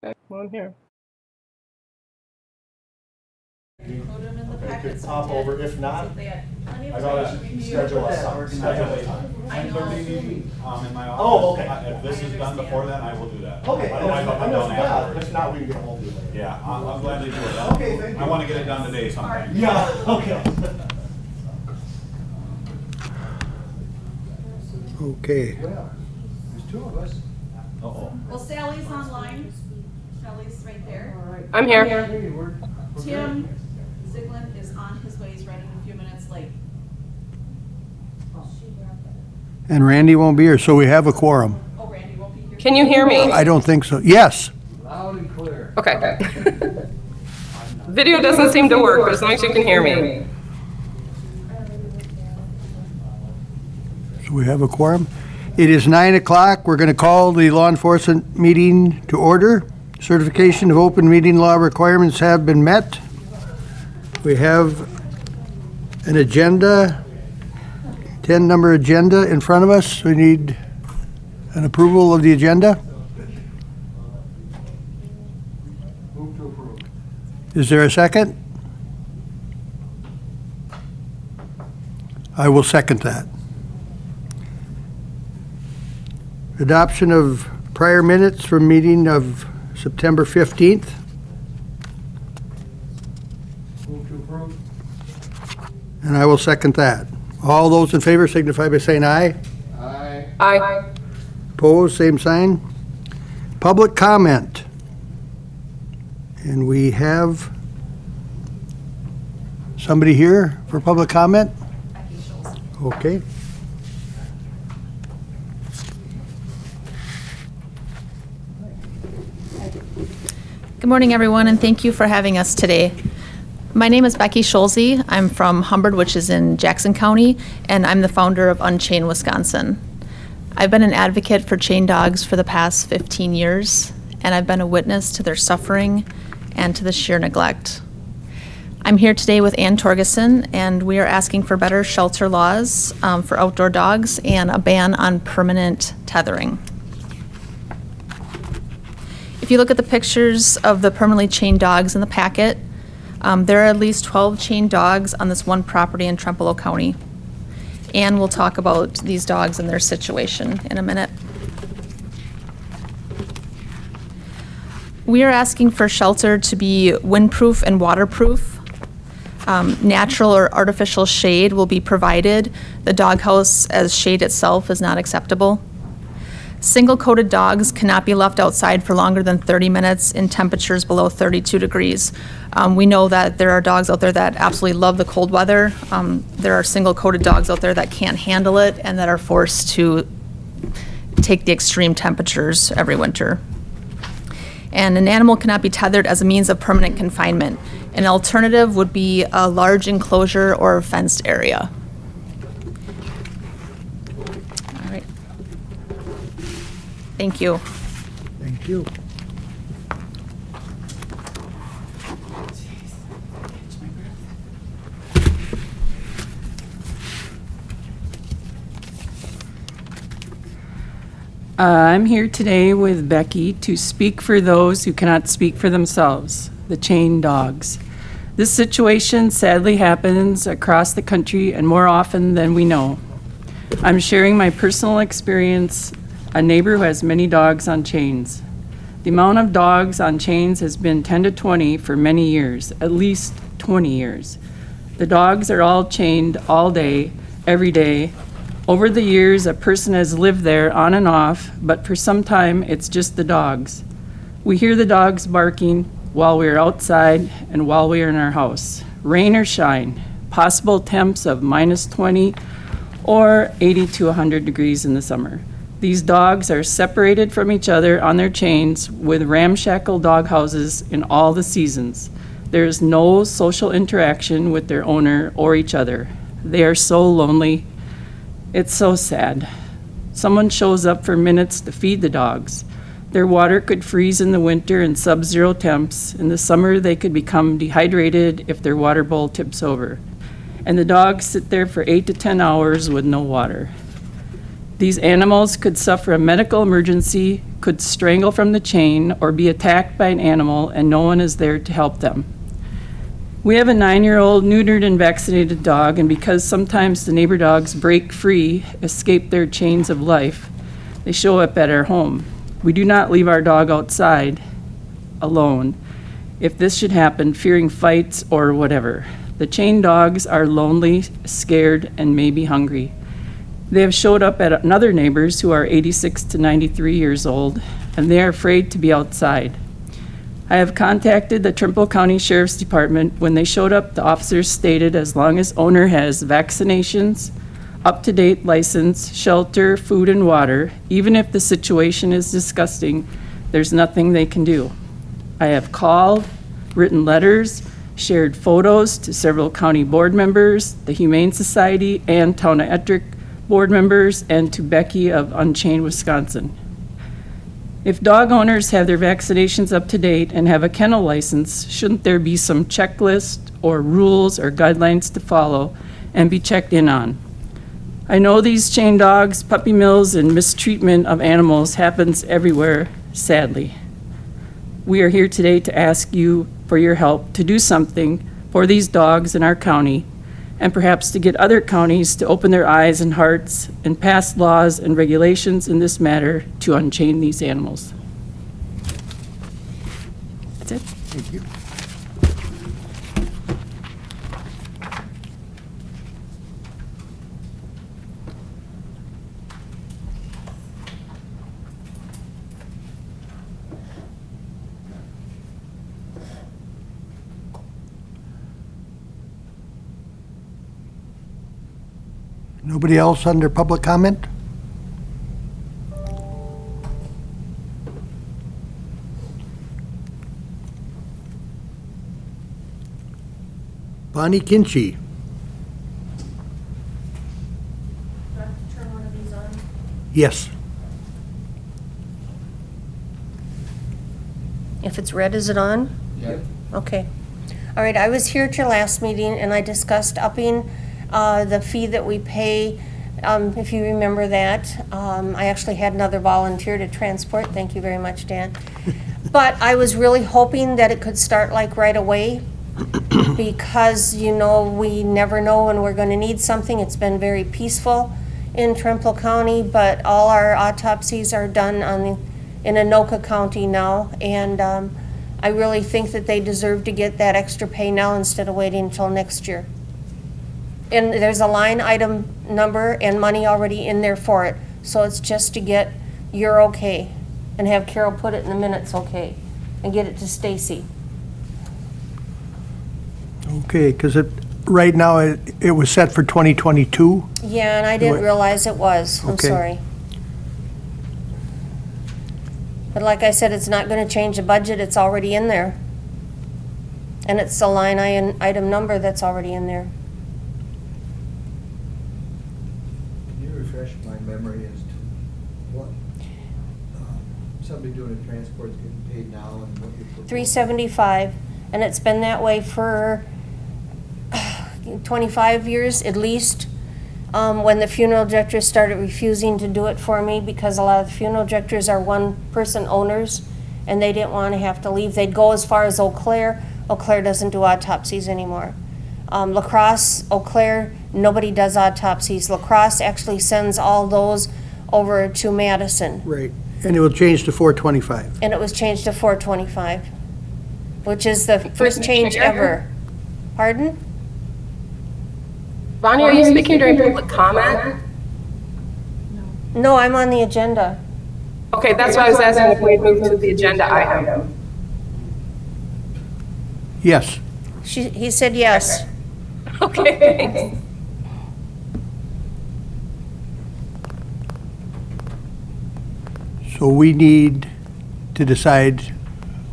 Okay, well, I'm here. Okay, could pop over. If not, I gotta schedule a time. I know. In my office. Oh, okay. If this is done before then, I will do that. Okay, Otherwise, I'll come down afterwards. if not, we can get a hold of you later. Yeah, I'm glad to do it. Okay, thank you. I want to get it done today sometime. Yeah, okay. Okay. Well, there's two of us. Uh-oh. Well, Sally's online. Sally's right there. I'm here. Tim Ziegler is on his way. He's running a few minutes late. And Randy won't be here, so we have a quorum. Oh, Randy won't be here. Can you hear me? I don't think so. Yes. Loud and clear. Okay. Video doesn't seem to work, but as long as you can hear me. So we have a quorum. It is 9 o'clock. We're going to call the law enforcement meeting to order. Certification of open meeting law requirements have been met. We have an agenda, 10-number agenda in front of us. We need an approval of the agenda. Move to approve. Is there a second? I will second that. Adoption of prior minutes from meeting of September 15th. Move to approve. And I will second that. All those in favor signify by saying aye. Aye. Aye. Opposed, same sign. Public comment. And we have somebody here for public comment? Okay. Good morning, everyone, and thank you for having us today. My name is Becky Schulze. I'm from Humbird, which is in Jackson County, and I'm the founder of Unchained Wisconsin. I've been an advocate for chained dogs for the past 15 years, and I've been a witness to their suffering and to the sheer neglect. I'm here today with Ann Torgeson, and we are asking for better shelter laws for outdoor dogs and a ban on permanent tethering. If you look at the pictures of the permanently chained dogs in the packet, there are at least 12 chained dogs on this one property in Trempealeau County. And we'll talk about these dogs and their situation in a minute. We are asking for shelter to be windproof and waterproof. Natural or artificial shade will be provided. The doghouse as shade itself is not acceptable. Single-coated dogs cannot be left outside for longer than 30 minutes in temperatures below 32 degrees. We know that there are dogs out there that absolutely love the cold weather. There are single-coated dogs out there that can't handle it and that are forced to take the extreme temperatures every winter. And an animal cannot be tethered as a means of permanent confinement. An alternative would be a large enclosure or fenced area. All right. Thank you. Thank you. I'm here today with Becky to speak for those who cannot speak for themselves, the chained dogs. This situation sadly happens across the country and more often than we know. I'm sharing my personal experience, a neighbor who has many dogs on chains. The amount of dogs on chains has been 10 to 20 for many years, at least 20 years. The dogs are all chained all day, every day. Over the years, a person has lived there on and off, but for some time, it's just the dogs. We hear the dogs barking while we're outside and while we are in our house. Rain or shine, possible temps of minus 20 or 80 to 100 degrees in the summer. These dogs are separated from each other on their chains with ramshackle dog houses in all the seasons. There is no social interaction with their owner or each other. They are so lonely. It's so sad. Someone shows up for minutes to feed the dogs. Their water could freeze in the winter in sub-zero temps. In the summer, they could become dehydrated if their water bowl tips over. And the dogs sit there for 8 to 10 hours with no water. These animals could suffer a medical emergency, could strangle from the chain, or be attacked by an animal, and no one is there to help them. We have a 9-year-old neutered and vaccinated dog, and because sometimes the neighbor dogs break free, escape their chains of life, they show up at our home. We do not leave our dog outside alone if this should happen, fearing fights or whatever. The chained dogs are lonely, scared, and maybe hungry. They have showed up at another neighbors who are 86 to 93 years old, and they are afraid to be outside. I have contacted the Trempealeau County Sheriff's Department. When they showed up, the officers stated as long as owner has vaccinations, up-to-date license, shelter, food, and water, even if the situation is disgusting, there's nothing they can do. I have called, written letters, shared photos to several county board members, the Humane Society, and Town of Ettrick board members, and to Becky of Unchained Wisconsin. If dog owners have their vaccinations up to date and have a kennel license, shouldn't there be some checklist or rules or guidelines to follow and be checked in on? I know these chained dogs, puppy mills, and mistreatment of animals happens everywhere, sadly. We are here today to ask you for your help to do something for these dogs in our county, and perhaps to get other counties to open their eyes and hearts and pass laws and regulations in this matter to unchain these animals. That's it. Thank you. Nobody else under public comment? Bonnie Kinchy. Turn one of these on. Yes. If it's red, is it on? Yep. Okay. All right, I was here at your last meeting and I discussed upping the fee that we pay, if you remember that. I actually had another volunteer to transport. Thank you very much, Dan. But I was really hoping that it could start like right away because, you know, we never know when we're going to need something. It's been very peaceful in Trempealeau County, but all our autopsies are done in Anoka County now, and I really think that they deserve to get that extra pay now instead of waiting until next year. And there's a line item number and money already in there for it, so it's just to get your okay and have Carol put it in the minutes okay and get it to Stacy. Okay, because right now it was set for 2022. Yeah, and I didn't realize it was. I'm Okay. sorry. But like I said, it's not going to change the budget. It's already in there. And it's the line item number that's already in there. Can you refresh my memory as to what somebody doing a transport is getting paid now and what you're proposing? $375, and it's been that way for 25 years at least. When the funeral directors started refusing to do it for me because a lot of the funeral directors are one-person owners and they didn't want to have to leave. They'd go as far as Eau Claire. Eau Claire doesn't do autopsies anymore. La Crosse, Eau Claire, nobody does autopsies. La Crosse actually sends all those over to Madison. Right, and it will change to 425. And it was changed to $425, which is the first change ever. Pardon? Bonnie, are you speaking during public comment? No, I'm on the agenda. Okay, that's why I was asking if we had moved to the agenda item. Yes. He said yes. Okay, thanks. So we need to decide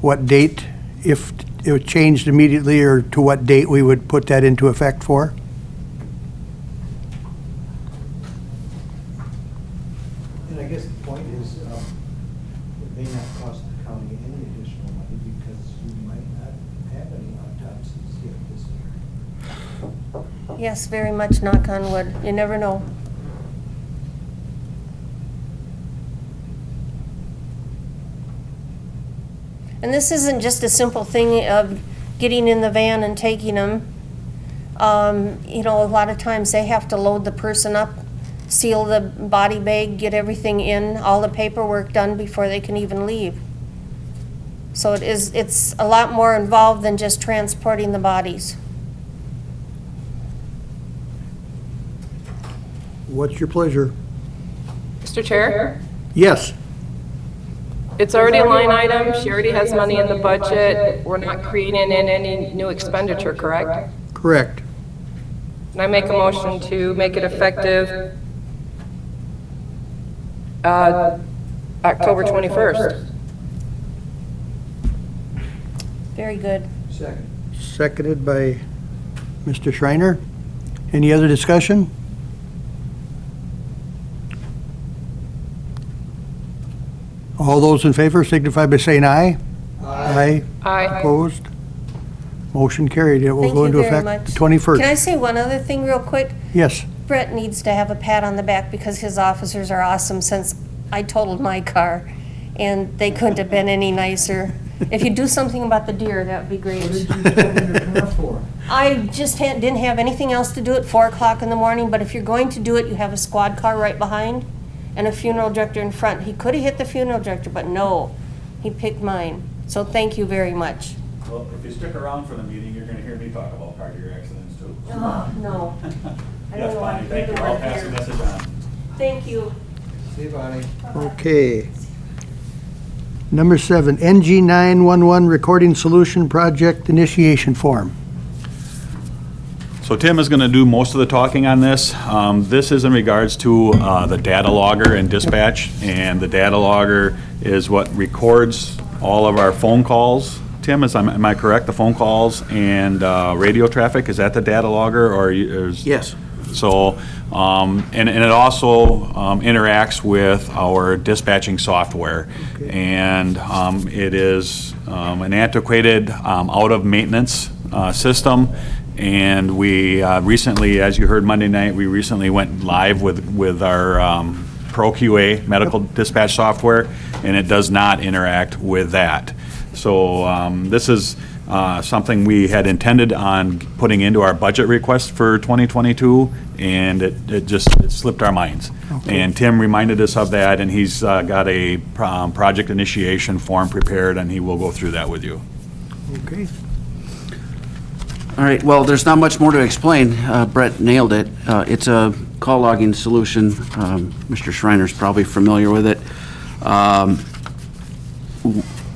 what date, if it was changed immediately, or to what date we would put that into effect for? And I guess the point is, it may not cost the county any additional money because you might not have any autopsies yet this year. Yes, very much, knock on wood. You never know. And this isn't just a simple thing of getting in the van and taking them. You know, a lot of times they have to load the person up, seal the body bag, get everything in, all the paperwork done before they can even leave. So it's a lot more involved than just transporting the bodies. What's your pleasure? Mr. Chair? Yes. It's already a line item, she already has money in the budget, we're not creating in any new expenditure, correct? Correct. And I make a motion to make it effective October 21st. Very good. Second. Seconded by Mr. Schreiner. Any other discussion? All those in favor signify by saying aye. Aye. Aye. Opposed? Motion carried. It will Thank go you into very effect much. the 21st. Can I say one other thing real quick? Yes. Brett needs to have a pat on the back because his officers are awesome since I totaled my car, and they couldn't have been any nicer. If you do something about the deer, that would be great. What did you total your car for? I just didn't have anything else to do at 4 o'clock in the morning, but if you're going to do it, you have a squad car right behind and a funeral director in front. He could have hit the funeral director, but no, he picked mine. So thank you very much. Well, if you stick around for the meeting, you're gonna hear me talk about car deer accidents too. Oh, no. I don't Yes, know why I Bonnie, thank did you. the I'll word pass the here. message on. Thank you. See you, Bonnie. Okay. Number 7, NG 911 Recording Solution Project Initiation Form. So Tim is gonna do most of the talking on this. This is in regards to the data logger and dispatch, and the data logger is what records all of our phone calls. Tim, am I correct? The phone calls and radio traffic, is that the data logger, or is? Yes. So, and it also interacts with our dispatching software. And it is an antiquated, out-of-maintenance system. And we recently, as you heard Monday night, we recently went live with our Pro QA medical dispatch software, and it does not interact with that. So this is something we had intended on putting into our budget request for 2022, and it slipped our minds. And Tim reminded us of that, and he's got a project initiation form prepared, and he will go through that with you. Okay. All right, well, there's not much more to explain. Brett nailed it. It's a call logging solution. Mr. Schreiner's probably familiar with it.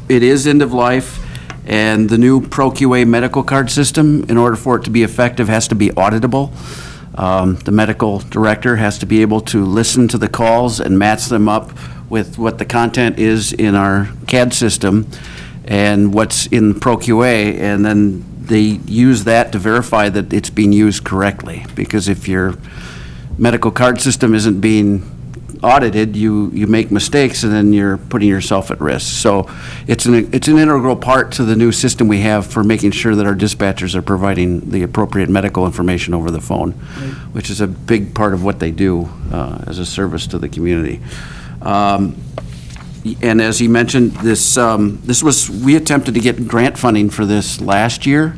It is end of life, and the new Pro QA medical card system, in order for it to be effective, has to be auditable. The medical director has to be able to listen to the calls and match them up with what the content is in our CAD system and what's in Pro QA, and then they use that to verify that it's being used correctly. Because if your medical card system isn't being audited, you make mistakes, and then you're putting yourself at risk. So it's an integral part to the new system we have for making sure that our dispatchers are providing the appropriate medical information over the phone, which is a big part of what they do as a service to the community. And as he mentioned, we attempted to get grant funding for this last year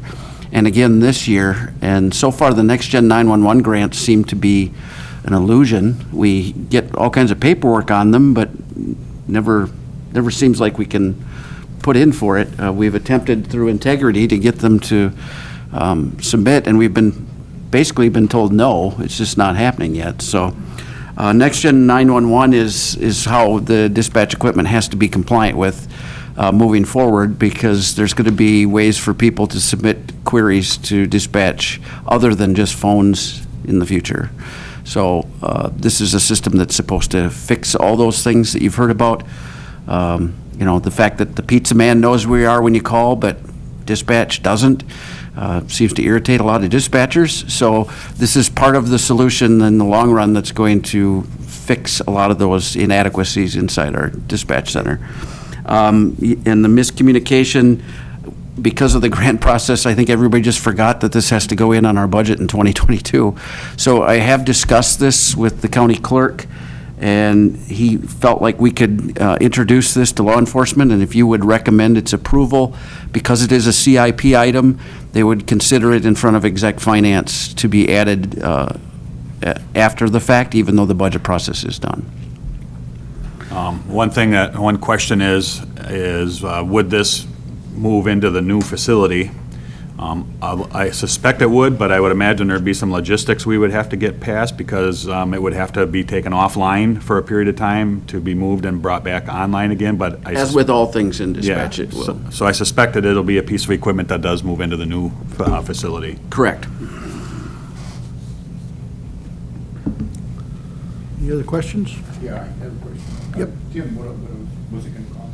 and again this year, and so far the Next Gen 911 grants seem to be an illusion. We get all kinds of paperwork on them, but never seems like we can put in for it. We've attempted through Integrity to get them to submit, and we've basically been told no, it's just not happening yet. So Next Gen 911 is how the dispatch equipment has to be compliant with moving forward, because there's going to be ways for people to submit queries to dispatch other than just phones in the future. So this is a system that's supposed to fix all those things that you've heard about. You know, the fact that the pizza man knows where you are when you call, but dispatch doesn't, seems to irritate a lot of dispatchers. So this is part of the solution in the long run that's going to fix a lot of those inadequacies inside our dispatch center. And the miscommunication, because of the grant process, I think everybody just forgot that this has to go in on our budget in 2022. So I have discussed this with the county clerk, And he felt like we could introduce this to law enforcement, and if you would recommend its approval, because it is a CIP item, they would consider it in front of exec finance to be added after the fact, even though the budget process is done. One question is would this move into the new facility? I suspect it would, but I would imagine there'd be some logistics we would have to get past, because it would have to be taken offline for a period of time to be moved and brought back online again, but I... As with all things in dispatch, Yeah, it will. so I suspect that it'll be a piece of equipment that does move into the new facility. Correct. Any other questions? Yeah, I have a question. Yep. Tim, what was it going to cost?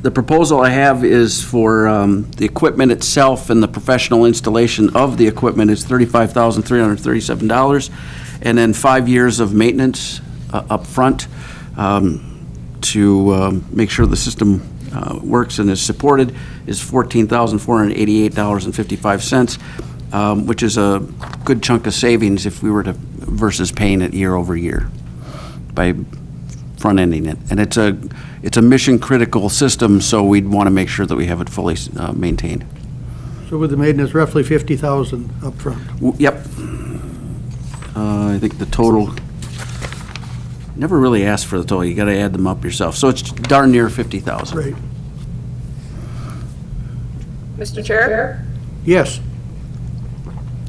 The proposal I have is for the equipment itself, and the professional installation of the equipment is $35,337, and then 5 years of maintenance up front to make sure the system works and is supported is $14,488.55, which is a good chunk of savings if we were to versus paying it year over year by front-ending it. And it's a mission-critical system, so we'd want to make sure that we have it fully maintained. So with the maintenance, roughly 50,000 up front. Yep. I think the total, never really asked for the total, you got to add them up yourself. So it's darn near 50,000. Right. Mr. Chair? Yes.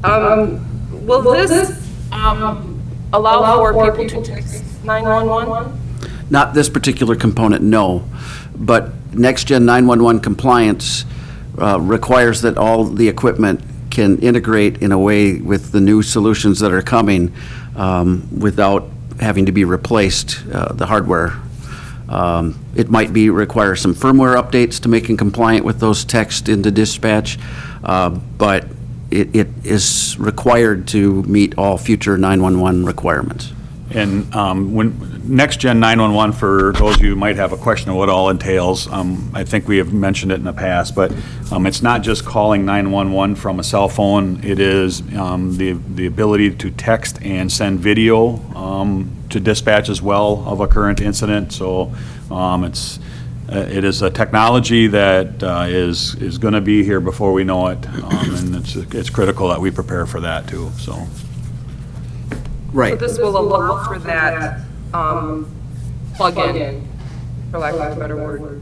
Will this allow for people to text 911? Not this particular component, no. But Next-Gen 911 compliance requires that all the equipment can integrate in a way with the new solutions that are coming without having to be replaced, the hardware. It might require some firmware updates to make it compliant with those texts into dispatch, but it is required to meet all future 911 requirements. And when Next-Gen 911, for those of you who might have a question of what it all entails, I think we have mentioned it in the past, but it's not just calling 911 from a cell phone. It is the ability to text and send video to dispatch as well of a current incident. So it is a technology that is going to be here before we know it, and it's critical that we prepare for that too. So. Right. So this will allow for that plug-in, for lack of a better word.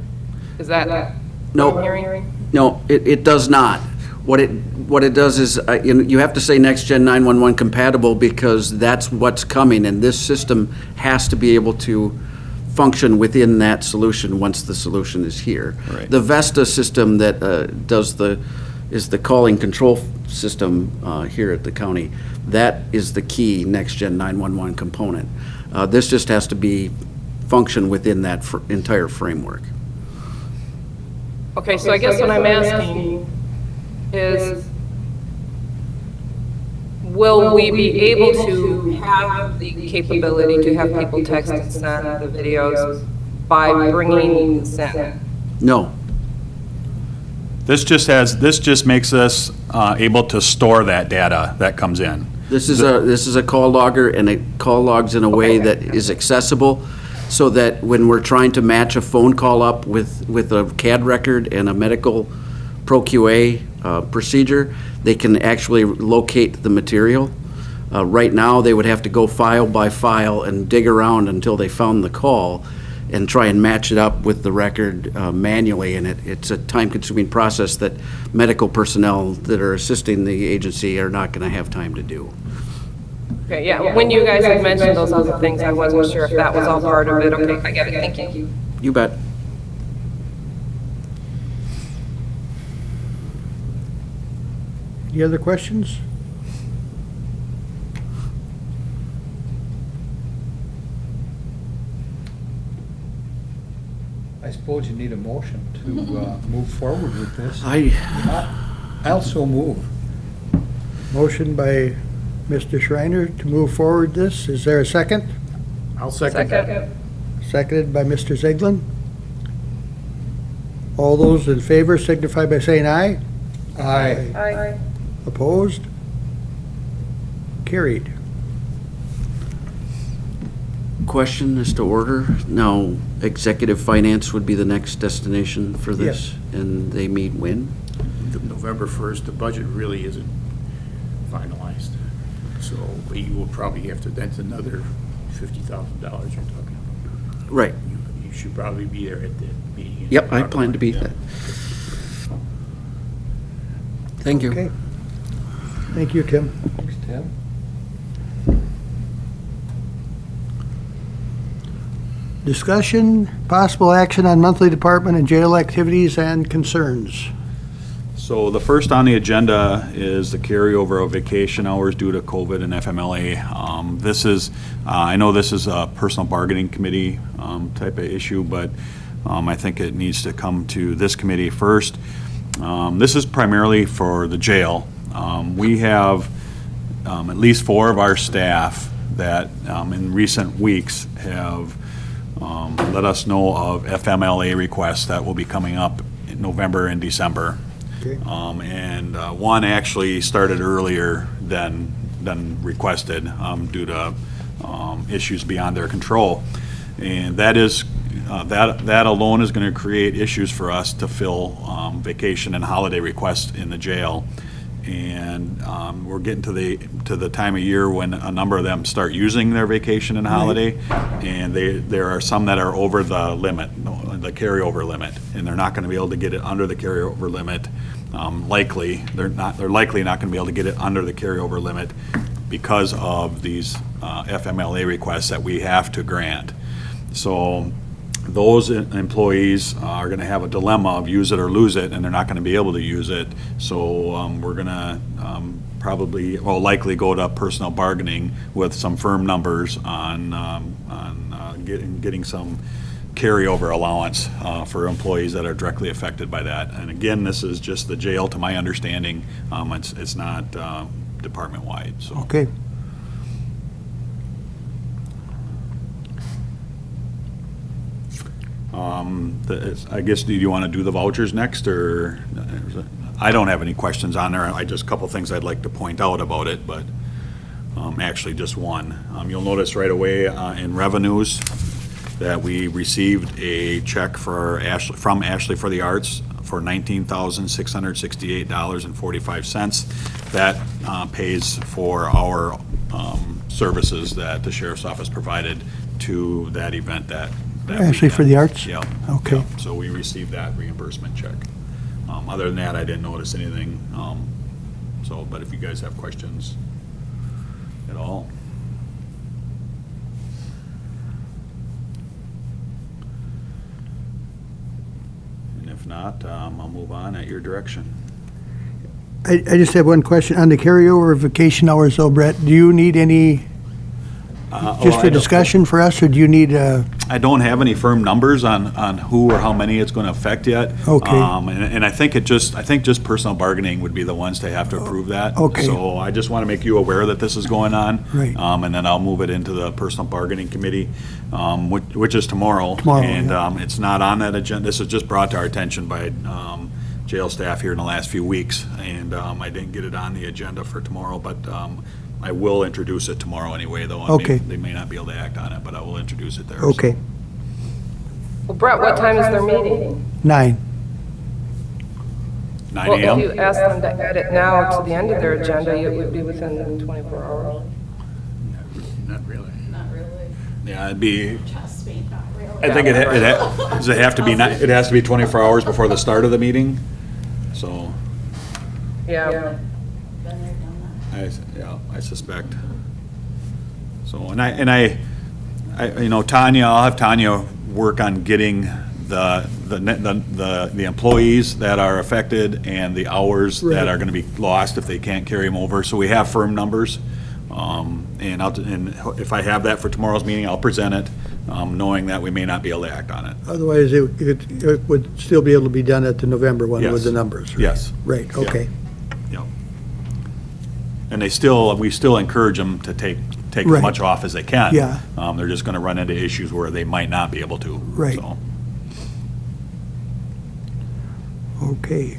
Is that Nope. what I'm hearing? No, it does not. What it does is, you have to say Next-Gen 911 compatible, because that's what's coming, and this system has to be able to function within that solution once the solution is here. Right. The Vesta system that is the calling control system here at the county. That is the key Next-Gen 911 component. This just has to function within that entire framework. Okay, so I guess what I'm asking is, will we be able to have the capability to have people text and send the videos by bringing this in? No. This just makes us able to store that data that comes in. This is a call logger, and it call logs in a way that is accessible, so that when we're trying to match a phone call up with a CAD record and a medical ProQA procedure, they can actually locate the material. Right now, they would have to go file by file and dig around until they found the call and try and match it up with the record manually, and it's a time-consuming process that medical personnel that are assisting the agency are not going to have time to do. Okay, yeah, when you guys had mentioned those other things, I wasn't sure if that was all part of it. Okay, I get it, thank you. You bet. Any other questions? I suppose you need a motion to move forward with this. I Also move. Motion by Mr. Schreiner to move forward this. Is there a second? I'll second that. Seconded by Mr. Zeglin. All those in favor signify by saying aye. Aye. Aye. Opposed? Carried. question as to order. Now, executive finance would be the next destination for this, and they meet when? November 1st, the budget really isn't finalized. So you will probably have to, that's another $50,000 you're talking about. Right. You should probably be there at the meeting. Yep, I plan to be Yeah. there. Thank you. Okay. Thank you, Tim. Thanks, Tim. Discussion, possible action on monthly department and jail activities and concerns. So the first on the agenda is the carryover of vacation hours due to COVID and FMLA. This is, I know this is a personal bargaining committee type of issue, but I think it needs to come to this committee first. This is primarily for the jail. We have at least 4 of our staff that in recent weeks have let us know of FMLA requests that will be coming up in November and December. Okay. And one actually started earlier than requested due to issues beyond their control. And that is, that alone is going to create issues for us to fill vacation and holiday requests in the jail. And we're getting to the time of year when a number of them start using their vacation and holiday, and there are some that are over the limit, the carryover limit, and they're not going to be able to get it under the carryover limit. They're likely not going to be able to get it under the carryover limit because of these FMLA requests that we have to grant. So those employees are going to have a dilemma of use it or lose it, and they're not going to be able to use it. So we're going to likely go to personnel bargaining with some firm numbers on getting some carryover allowance for employees that are directly affected by that. And again, this is just the jail, to my understanding. It's not department-wide. So. Okay. I guess, do you want to do the vouchers next, or? I don't have any questions on there. Just a couple things I'd like to point out about it, but actually just one. You'll notice right away in revenues that we received a check from Ashley for the Arts for $19,668.45. That pays for our services that the sheriff's office provided to that event that Ashley for the Arts? Yeah. Okay. Yeah. So we received that reimbursement check. Other than that, I didn't notice anything. But if you guys have questions at all. And if not, I'll move on at your direction. I just have one question. On the carryover of vacation hours, though, Brett, do you need any, just for discussion for us, or do you need I don't have any firm numbers on who or how many it's going to affect yet. Okay. And I think just personal bargaining would be the ones to have to approve that. Okay. So I just want to make you aware that this is going on. Right. And then I'll move it into the personal bargaining committee, which is tomorrow. Tomorrow, And yeah. it's not on that agenda. This was just brought to our attention by jail staff here in the last few weeks. And I didn't get it on the agenda for tomorrow, but I will introduce it tomorrow anyway, though. Okay. They may not be able to act on it, but I will introduce it there. so. okay, Well, Brett, what time is their meeting? 9. 9 Well, if a.m.? you ask them to add it now to the end of their agenda, it would be within 24 hours. Not really. Not really. Yeah, it'd be, Trust me, not really. I think does it have to be, it has to be 24 hours before the start of the meeting? So, Yeah. Been there, done I suspect. So, and I, Tanya, I'll have Tanya work on getting the employees that are affected and the hours Right. that are gonna be lost if they can't carry them over. So we have firm numbers. And if I have that for tomorrow's meeting, I'll present it, knowing that we may not be able to act on it. Otherwise, it would still be able to be done at the November one with Yes. the numbers? Right? Yes. Right, Yeah. okay. Yep. And we still encourage them to take as Right. much off as they can. Yeah. They're just gonna run into issues where they might not be able to. Right. So. Okay.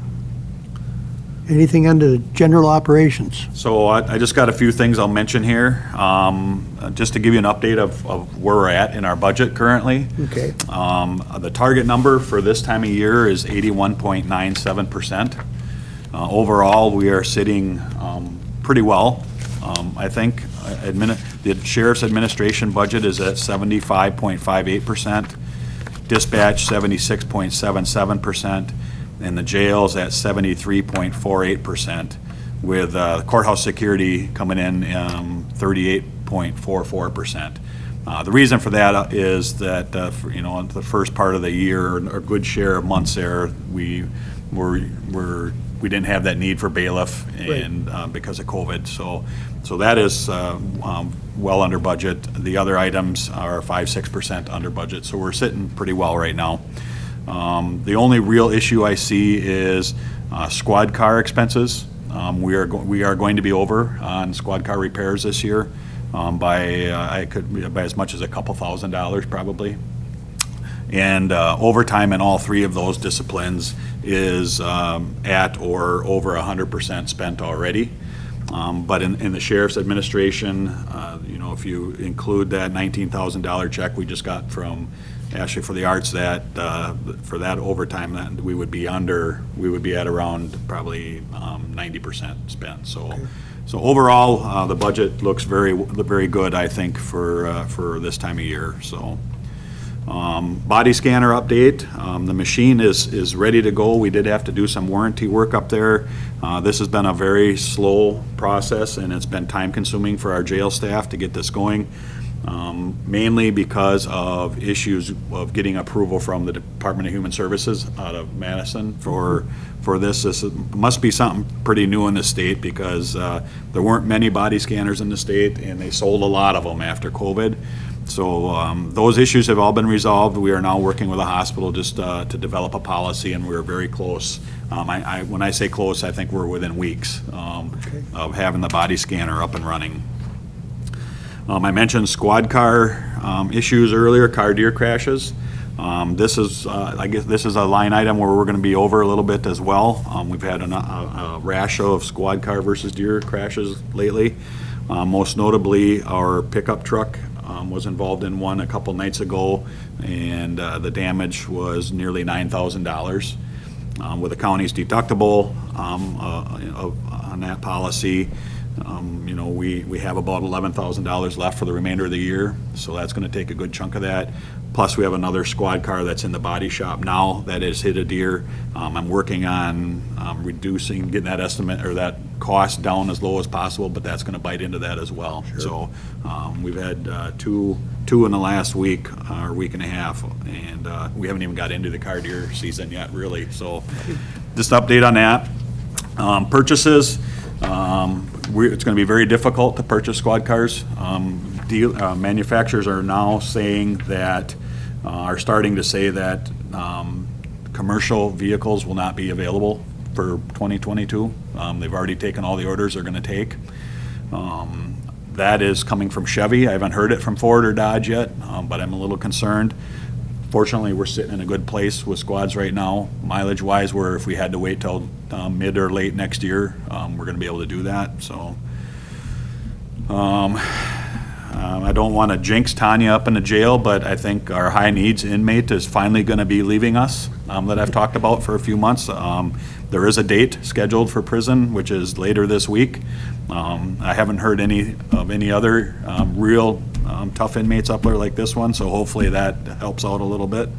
Anything under the general operations? So I just got a few things I'll mention here, just to give you an update of where we're at in our budget currently. Okay. The target number for this time of year is 81.97%. Overall, we are sitting pretty well. I think the sheriff's administration budget is at 75.58%, dispatch 76.77%, and the jail's at 73.48%, with courthouse security coming in 38.44%. The reason for that is that, the first part of the year, a good share of months there, we didn't have that need for bailiff and because of COVID. So that is well under budget. The other items are 5-6% under budget. So we're sitting pretty well right now. The only real issue I see is squad car expenses. We are going to be over on squad car repairs this year by as much as a couple $1,000s probably. And overtime in all three of those disciplines is at or over 100% spent already. But in the sheriff's administration, if you include that $19,000 check we just got from Ashley for the arts, that for that overtime, that we would be at around probably 90% spent. So overall, the budget looks very good, I think, for this time of year. So. Body scanner update. The machine is ready to go. We did have to do some warranty work up there. This has been a very slow process, and it's been time consuming for our jail staff to get this going, mainly because of issues of getting approval from the Department of Human Services out of Madison for this. This must be something pretty new in the state, because there weren't many body scanners in the state, and they sold a lot of them after COVID. So those issues have all been resolved. We are now working with the hospital just to develop a policy, and we're very close. When I say close, I think we're within weeks of having the body scanner up and running. I mentioned squad car issues earlier, car deer crashes. This is, I guess, this is a line item where we're going to be over a little bit as well. We've had a rash of squad car versus deer crashes lately. Most notably, our pickup truck was involved in one a couple nights ago, and the damage was nearly $9,000. With the county's deductible on that policy, we have about $11,000 left for the remainder of the year, so that's going to take a good chunk of that. Plus, we have another squad car that's in the body shop now that has hit a deer. I'm working on getting that estimate or that cost down as low as possible, but that's going to bite into that as well. Sure. So we've had two in the last week or week and a half, and we haven't even got into the car deer season yet, really. So just an update on that. Purchases. It's going to be very difficult to purchase squad cars. Manufacturers are now saying that, are starting to say that commercial vehicles will not be available for 2022. They've already taken all the orders they're going to take. That is coming from Chevy. I haven't heard it from Ford or Dodge yet, but I'm a little concerned. Fortunately, we're sitting in a good place with squads right now, mileage-wise, where if we had to wait till mid or late next year, we're going to be able to do that. So I don't want to jinx Tanya up in the jail, but I think our high needs inmate is finally going to be leaving us, that I've talked about for a few months. There is a date scheduled for prison, which is later this week. I haven't heard any other real tough inmates up there like this one, so hopefully that helps out a little bit.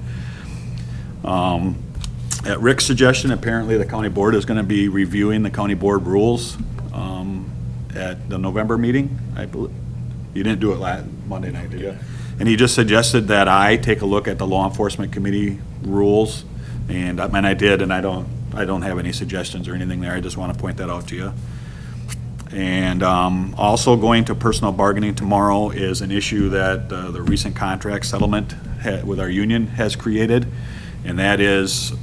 At Rick's suggestion, apparently the county board is going to be reviewing the county board rules at the November meeting, I believe. You didn't do it last Monday night, did you? And he just suggested that I take a look at the law enforcement committee rules, and I did, and I don't have any suggestions or anything there. I just want to point that out to you. And also going to personal bargaining tomorrow is an issue that the recent contract settlement with our union has created, and that is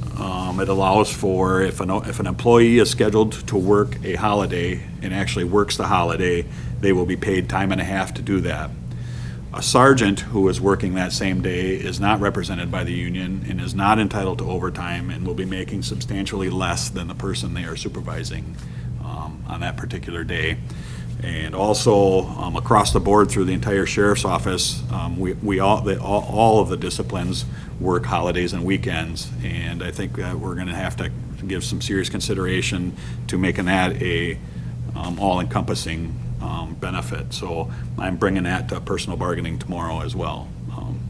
it allows for if an employee is scheduled to work a holiday and actually works the holiday, they will be paid time and a half to do that. A sergeant who is working that same day is not represented by the union and is not entitled to overtime and will be making substantially less than the person they are supervising on that particular day. And also, across the board through the entire sheriff's office, all of the disciplines work holidays and weekends. And I think that we're going to have to give some serious consideration to making that a all-encompassing benefit. So I'm bringing that to personal bargaining tomorrow as well.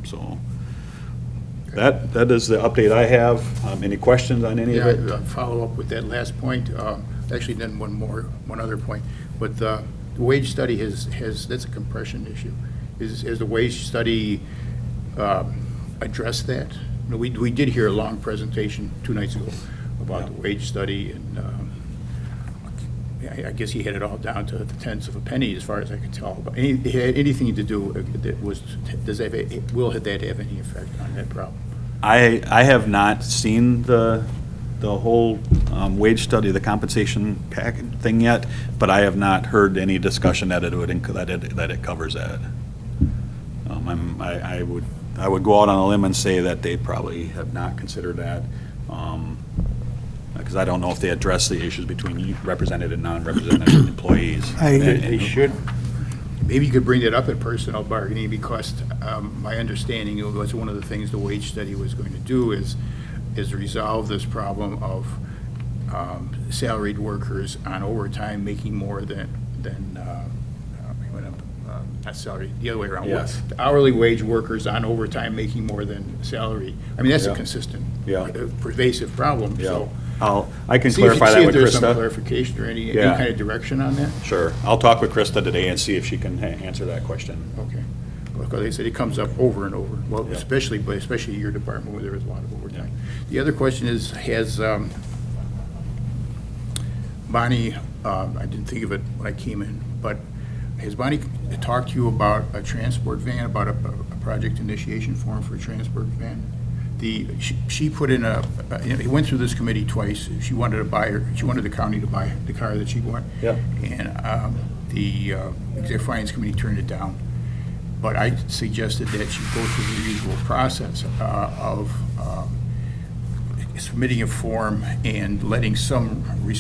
So that is the update I have. Any questions on any of it? Yeah, follow up with that last point. Actually, then one other point. But the wage study has that's a compression issue. Has the wage study addressed that? You know, we did hear a long presentation 2 nights ago about the wage study, and I guess he had it all down to the tenths of a penny, as far as I could tell. But it had anything to do that will that have any effect on that problem? I have not seen the whole wage study, the compensation package thing yet, but I have not heard any discussion that it covers that. I would go out on a limb and say that they probably have not considered that, because I don't know if they address the issues between represented and non-represented employees. They should. Maybe you could bring that up at personnel bargaining, because my understanding was one of the things the wage study was going to do is resolve this problem of salaried workers on overtime making more than not salary, the other way around. Yes. The hourly wage workers on overtime making more than salary. I mean, that's a consistent, pervasive problem. Yeah. So I can clarify that with see if there's some Krista. clarification or any kind of direction on that. Sure. I'll talk with Krista today and see if she can answer that question. Okay. Because they said it comes up over and over. Well, especially your department where there is a lot of overtime. The other question is, has Bonnie, I didn't think of it when I came in, but has Bonnie talked to you about a transport van, about a project initiation form for a transport van? She put in it went through this committee twice. She wanted the county to buy the car that she wanted. Yeah. And the Executive Finance Committee turned it down. But I suggested that she go through the usual process of submitting a form and letting somebody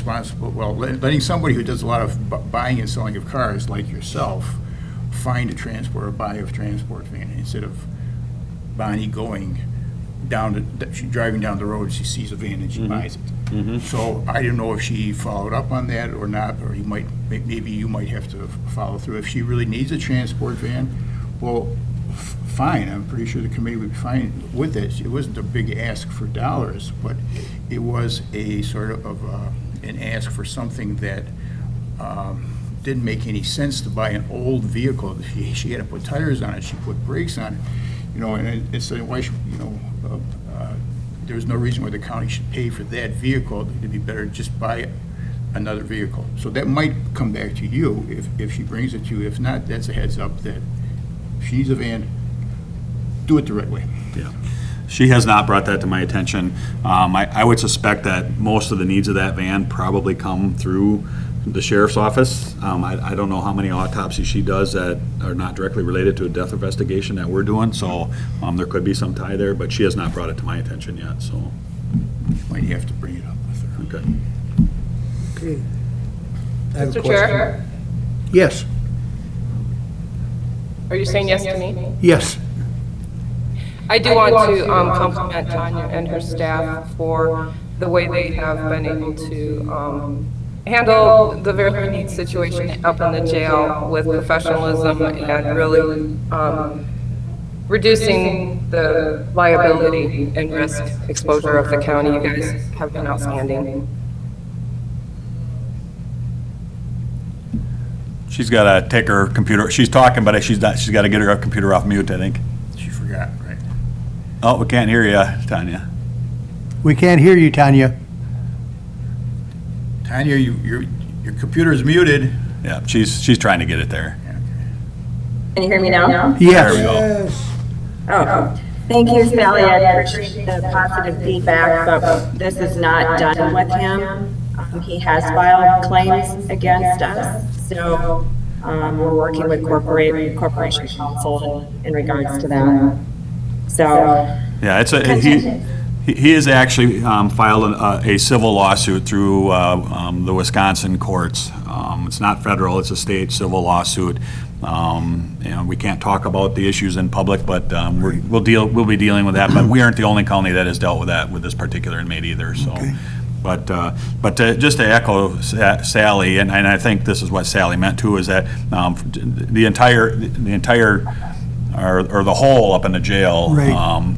who does a lot of buying and selling of cars, like yourself, find a transport or buy a transport van, instead of Bonnie going she's driving down the road, she sees a van and she buys it. Mm-hmm. So I didn't know if she followed up on that or not, or maybe you might have to follow through. If she really needs a transport van, well, fine, I'm pretty sure the committee would be fine with it. It wasn't a big ask for dollars, but it was a sort of an ask for something that didn't make any sense to buy an old vehicle. She had to put tires on it, she put brakes on it, and so why should, there's no reason why the county should pay for that vehicle. It'd be better to just buy another vehicle. So that might come back to you if she brings it to you. If not, that's a heads up that if she needs a van, do it the right way. Yeah. She has not brought that to my attention. I would suspect that most of the needs of that van probably come through the sheriff's office. I don't know how many autopsies she does that are not directly related to a death investigation that we're doing, so there could be some tie there, but she has not brought it to my attention yet, so. You might have to bring it up with her. Okay. Okay. I have a Mr. question. Chair, Yes, are you saying yes to me? yes. I do want to compliment Tanya and her staff for the way they have been able to handle the very unique situation up in the jail with professionalism and really reducing the liability and risk exposure of the county. You guys have been outstanding. She's got to take her computer, she's talking, but she's got to get her computer off mute, I think. She forgot, right? Oh, we can't hear you, Tanya. We can't hear you, Tanya. Tanya, your computer is muted. Yeah, she's trying to get it there. Can you hear me now? Yes. There we go. Oh, thank you, Sally. I appreciate the positive feedback, but this is not done with him. He has filed claims against us, so We're working with Corporation Counsel in regards to that. So, Yeah, he has actually filed a civil lawsuit through the Wisconsin courts. It's not federal, it's a state civil lawsuit. We can't talk about the issues in public, but we'll be dealing with that. But we aren't the only county that has dealt with that with this particular inmate either. So, Okay. Just to echo Sally, and I think this is what Sally meant too, is that the entire or the whole up in the jail. Right.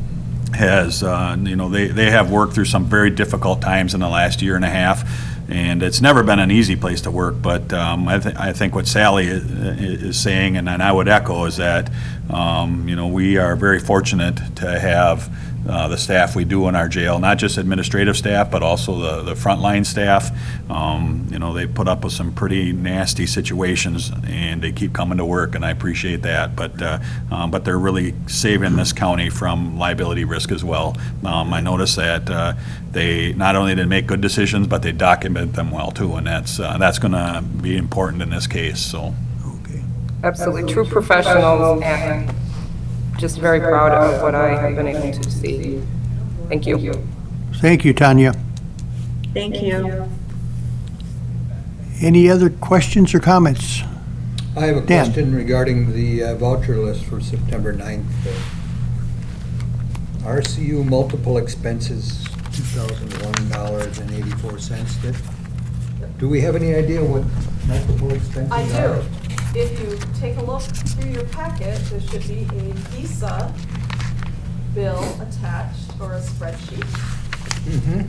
Has, they have worked through some very difficult times in the last year and a half, and it's never been an easy place to work, but I think what Sally is saying, and I would echo, is that, we are very fortunate to have the staff we do in our jail, not just administrative staff, but also the frontline staff. They put up with some pretty nasty situations, and they keep coming to work, and I appreciate that. But they're really saving this county from liability risk as well. I noticed that they not only did make good decisions, but they document them well too, and that's going to be important in this case. So. Okay. Absolutely, true professionals, and just very proud of what I have been able to see. Thank you. Thank you, Tanya. thank you. Any other questions or comments? I have a Dan. question regarding the voucher list for September 9th. RCU multiple expenses, $2,001.84. Do we have any idea what multiple expenses I are? do. If you take a look through your packet, there should be a Visa bill attached or a spreadsheet. Mm-hmm.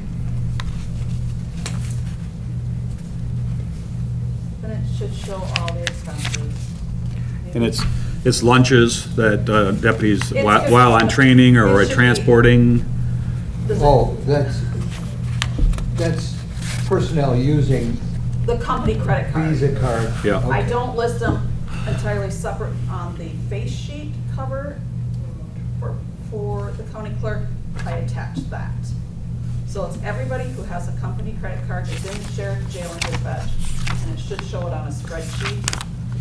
Then it should show all the expenses. And it's lunches that deputies, It's while on training or it should be- transporting. Does it- Oh, that's personnel using The company credit card. Visa card. Yeah. I Okay. don't list them entirely separate on the face sheet cover for the county clerk. I attached that. So it's everybody who has a company credit card is in the sheriff, jail, and dispatch, and it should show it on a spreadsheet.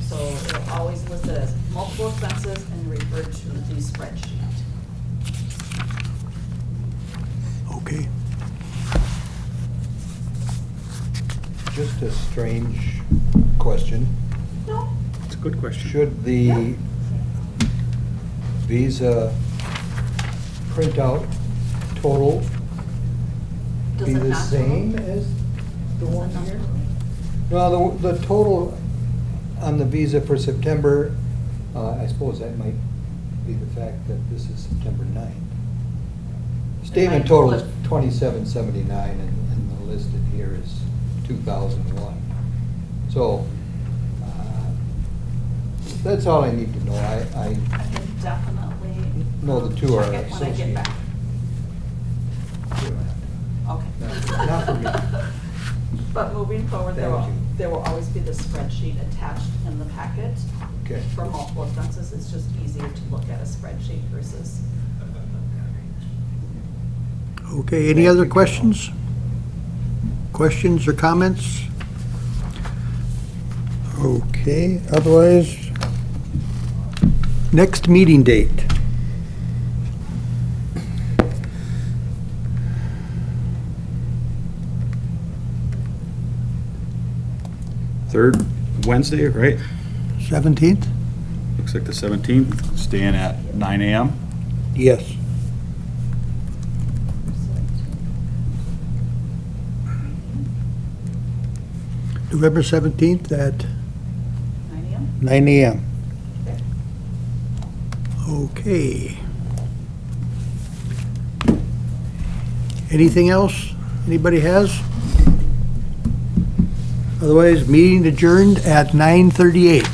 So it'll always list it as multiple expenses and refer to the spreadsheet. Okay. Just a strange question. No, It's a good question. Should the Visa printout total does be it the not? same as the one here? No, the total on the Visa for September, I suppose that might be the fact that this is September 9th. Statement might total is flip. 2779 and the listed here is 2001. So, that's all I need to know. I I can definitely. know the two are check it when I get back. Okay. Not for me. But moving forward, Thank you. there will always be the spreadsheet attached in the packet. Okay. For multiple offenses, it's just easier to look at a spreadsheet versus. Okay, any other questions? Questions or comments? Okay, otherwise, next meeting date. Third Wednesday, right? 17th? Looks like the 17th, staying at 9 a.m. Yes. November 17th at 9 a.m.? 9 a.m. Okay. Anything else anybody has? Otherwise, meeting adjourned at 9:38.